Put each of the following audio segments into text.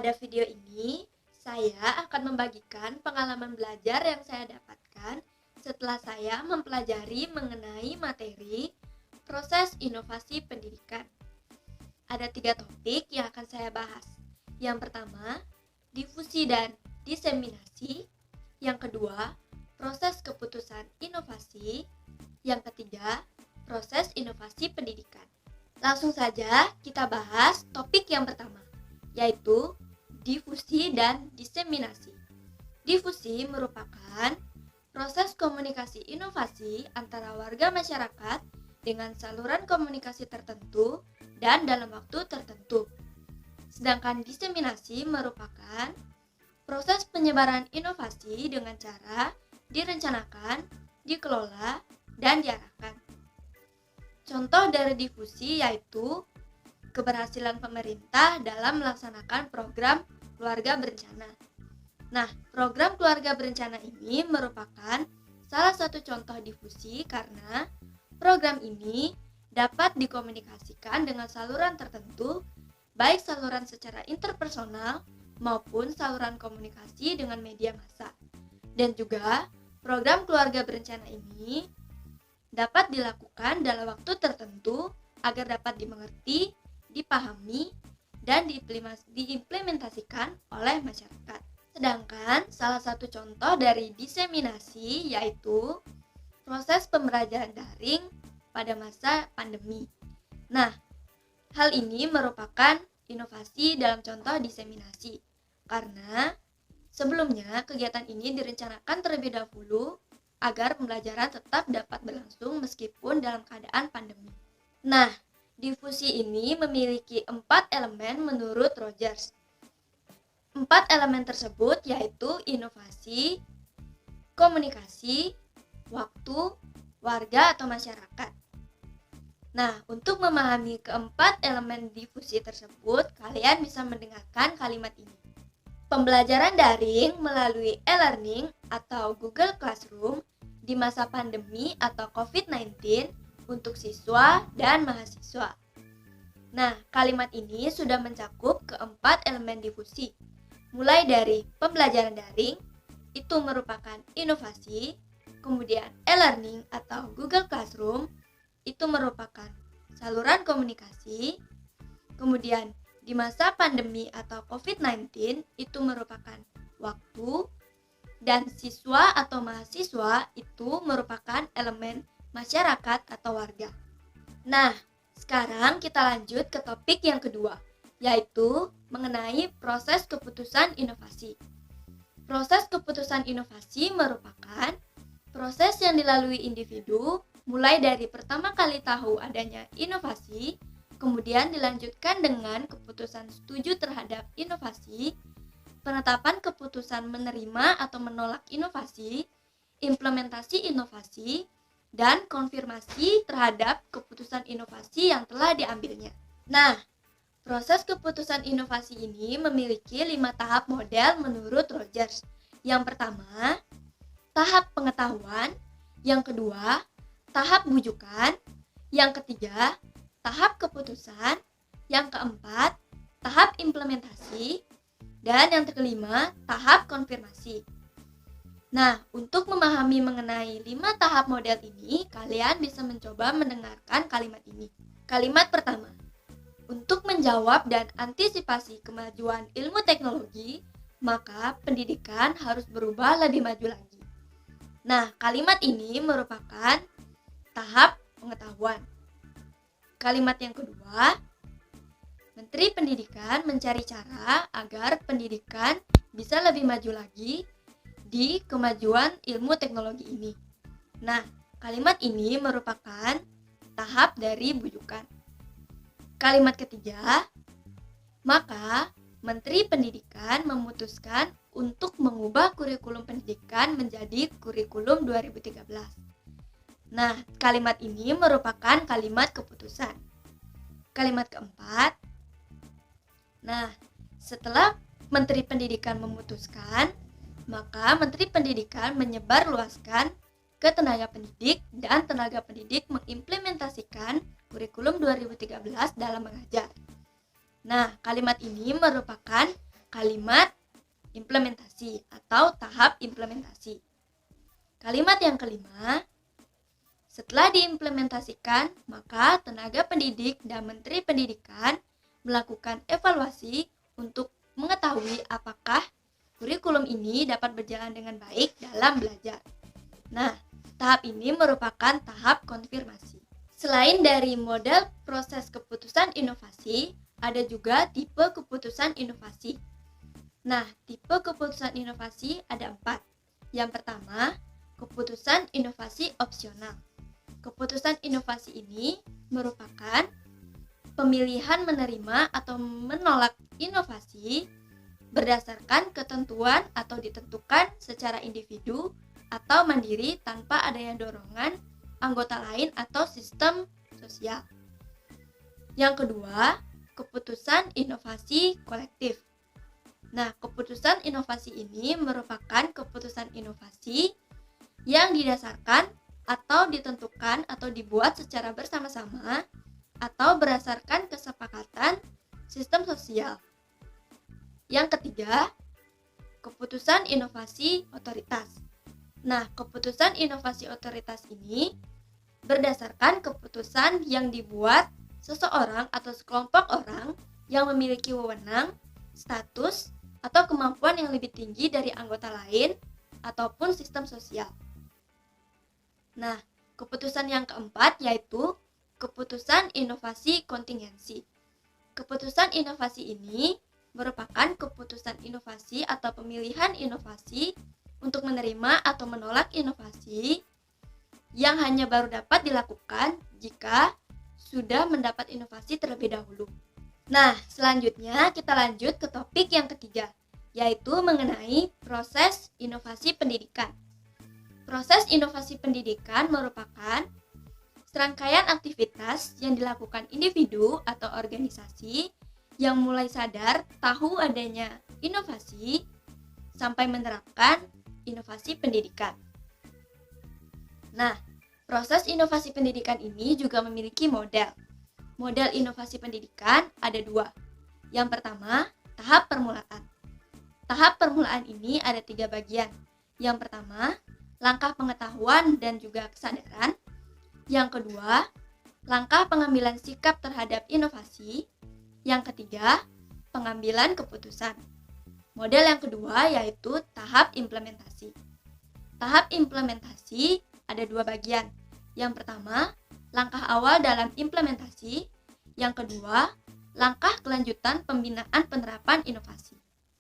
Pada video ini, saya akan membagikan pengalaman belajar yang saya dapatkan setelah saya mempelajari mengenai materi proses inovasi pendidikan. Ada 3 topik yang akan saya bahas. Yang pertama, difusi dan diseminasi. Yang kedua, proses keputusan inovasi. Yang ketiga, proses inovasi pendidikan. Langsung saja kita bahas topik yang pertama, yaitu difusi dan diseminasi. Difusi merupakan proses komunikasi inovasi antara warga masyarakat dengan saluran komunikasi tertentu dan dalam waktu tertentu. Sedangkan diseminasi merupakan proses penyebaran inovasi dengan cara direncanakan, dikelola, dan diarahkan. Contoh dari difusi yaitu keberhasilan pemerintah dalam melaksanakan program keluarga berencana. Nah, program keluarga berencana ini merupakan salah satu contoh difusi karena program ini dapat dikomunikasikan dengan saluran tertentu, baik saluran secara interpersonal maupun saluran komunikasi dengan media massa. Dan juga program keluarga berencana ini dapat dilakukan dalam waktu tertentu agar dapat dimengerti, dipahami, dan diimplementasikan oleh masyarakat. Sedangkan salah satu contoh dari diseminasi yaitu proses pembelajaran daring pada masa pandemi. Nah, hal ini merupakan inovasi dalam contoh diseminasi karena sebelumnya kegiatan ini direncanakan terlebih dahulu agar pembelajaran tetap dapat berlangsung meskipun dalam keadaan pandemi. Nah, difusi ini memiliki 4 elemen menurut Rogers. 4 elemen tersebut yaitu inovasi, komunikasi, waktu, warga atau masyarakat. Nah, untuk memahami keempat elemen difusi tersebut, kalian bisa mendengarkan kalimat ini. Pembelajaran daring melalui e-learning atau Google Classroom di masa pandemi atau COVID-19 untuk siswa dan mahasiswa. Nah, kalimat ini sudah mencakup keempat elemen difusi. Mulai dari pembelajaran daring, itu merupakan inovasi, kemudian e-learning atau Google Classroom, itu merupakan saluran komunikasi, kemudian di masa pandemi atau COVID-19 itu merupakan waktu, dan siswa atau mahasiswa itu merupakan elemen masyarakat atau warga. Nah, sekarang kita lanjut ke topik yang kedua, yaitu mengenai proses keputusan inovasi. Proses keputusan inovasi merupakan proses yang dilalui individu mulai dari pertama kali tahu adanya inovasi, kemudian dilanjutkan dengan keputusan setuju terhadap inovasi, penetapan keputusan menerima atau menolak inovasi, implementasi inovasi, dan konfirmasi terhadap keputusan inovasi yang telah diambilnya. Nah, proses keputusan inovasi ini memiliki 5 tahap model menurut Rogers. Yang pertama, tahap pengetahuan. Yang kedua, tahap bujukan. Yang ketiga, tahap keputusan. Yang keempat, tahap implementasi. Dan yang kelima, tahap konfirmasi. Nah, untuk memahami mengenai 5 tahap model ini, kalian bisa mencoba mendengarkan kalimat ini. Kalimat pertama, untuk menjawab dan antisipasi kemajuan ilmu teknologi, maka pendidikan harus berubah lebih maju lagi. Nah, kalimat ini merupakan tahap pengetahuan. Kalimat yang kedua, Menteri Pendidikan mencari cara agar pendidikan bisa lebih maju lagi di kemajuan ilmu teknologi ini. Nah, kalimat ini merupakan tahap dari bujukan. Kalimat ketiga, maka Menteri Pendidikan memutuskan untuk mengubah kurikulum pendidikan menjadi kurikulum 2013. Nah, kalimat ini merupakan kalimat keputusan. Kalimat keempat, nah, setelah Menteri Pendidikan memutuskan, maka Menteri Pendidikan menyebarluaskan ke tenaga pendidik dan tenaga pendidik mengimplementasikan kurikulum 2013 dalam mengajar. Nah, kalimat ini merupakan kalimat implementasi atau tahap implementasi. Kalimat yang kelima, setelah diimplementasikan, maka tenaga pendidik dan Menteri Pendidikan melakukan evaluasi untuk mengetahui apakah kurikulum ini dapat berjalan dengan baik dalam belajar. Nah, tahap ini merupakan tahap konfirmasi. Selain dari model proses keputusan inovasi, ada juga tipe keputusan inovasi. Nah, tipe keputusan inovasi ada 4. Yang pertama, keputusan inovasi opsional. Keputusan inovasi ini merupakan pemilihan menerima atau menolak inovasi berdasarkan ketentuan atau ditentukan secara individu atau mandiri tanpa adanya dorongan anggota lain atau sistem sosial. Yang kedua, keputusan inovasi kolektif. Nah, keputusan inovasi ini merupakan keputusan inovasi yang didasarkan atau ditentukan atau dibuat secara bersama-sama atau berdasarkan kesepakatan sistem sosial. Yang ketiga, keputusan inovasi otoritas. Nah, keputusan inovasi otoritas ini berdasarkan keputusan yang dibuat seseorang atau sekelompok orang yang memiliki wewenang, status, atau kemampuan yang lebih tinggi dari anggota lain ataupun sistem sosial. Nah, keputusan yang keempat yaitu keputusan inovasi kontingensi. Keputusan inovasi ini merupakan keputusan inovasi atau pemilihan inovasi untuk menerima atau menolak inovasi yang hanya baru dapat dilakukan jika sudah mendapat inovasi terlebih dahulu. Nah, selanjutnya kita lanjut ke topik yang ketiga, yaitu mengenai proses inovasi pendidikan. Proses inovasi pendidikan merupakan serangkaian aktivitas yang dilakukan individu atau organisasi yang mulai sadar tahu adanya inovasi sampai menerapkan inovasi pendidikan. Nah, proses inovasi pendidikan ini juga memiliki model. Model inovasi pendidikan ada 2. Yang pertama, tahap permulaan. Tahap permulaan ini ada 3 bagian. Yang pertama, langkah pengetahuan dan juga kesadaran. Yang kedua, langkah pengambilan sikap terhadap inovasi. Yang ketiga, pengambilan keputusan. Model yang kedua yaitu tahap implementasi. Tahap implementasi ada 2 bagian. Yang pertama, langkah awal dalam implementasi. Yang kedua, langkah kelanjutan pembinaan penerapan inovasi.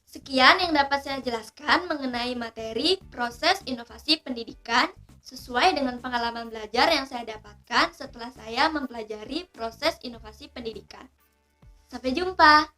Sekian yang dapat saya jelaskan mengenai materi proses inovasi pendidikan sesuai dengan pengalaman belajar yang saya dapatkan setelah saya mempelajari proses inovasi pendidikan. Sampai jumpa!